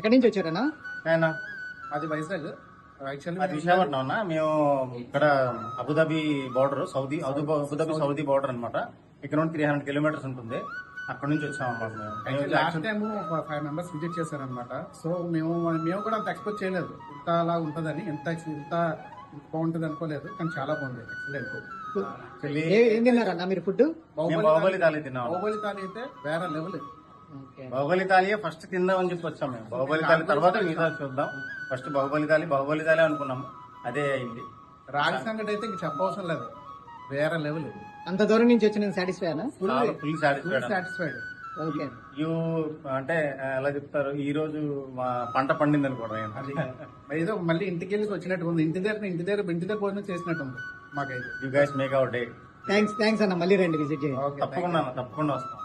ఎక్కడి నుంచి వచ్చారన్నా? ఆయన అది వైజాగ్ యాక్చువల్లీ అది విశాఖపట్నం అన్న. మేము ఇక్కడ Abu Dhabi border Abu Dhabi Saudi border అన్నమాట. ఇక్కడ నుండి 300 కిలోమీటర్స్ ఉంటుంది. అక్కడ నుంచి వచ్చాం అన్నమాట మేము. లాస్ట్ టైం ఒక 5 మెంబర్స్ విజిట్ చేశారనమాట. సో మేము కూడా అంత ఎక్స్పెక్ట్ చేయలేదు ఇంత అలా ఉంటుందని, ఇంత బాగుంటుంది అనుకోలేదు. కానీ చాలా బాగుంది ఎక్సలెంట్. ఏం తిన్నారన్నా మీరు ఫుడ్? బాహుబలి థాలీ తిన్నాం. బాహుబలి థాలీ అయితే వేరే లెవెల్. బాహుబలి థాలీయే ఫస్ట్ తిందామని చెప్పి వచ్చాం మేము. బాహుబలి థాలీ తర్వాత మిగతా చూద్దాం. ఫస్ట్ బాహుబలి థాలీ అనుకున్నాం, అదే అయింది. రాగి సంగటి అయితే ఇంక చెప్పవసరం లేదు, వేరే లెవెల్. అంత దూరం నుంచి వచ్చి నేను సాటిస్ఫై అన్నా? Full satisfied. ఓకే. యూ అంటే ఎలా చెప్తారు, ఈ రోజు మా పంట పండింది అనుకోవడం. అది ఏదో మళ్ళీ ఇంటికి వెళ్ళి వచ్చినట్టు ఉంది. ఇంటి దగ్గర భోజనం చేసినట్టు ఉంది మాకైతే. You guys make our day. Thanks అన్న, మళ్ళీ రండి విజిట్ చేయండి. తప్పకుండా వస్తాం.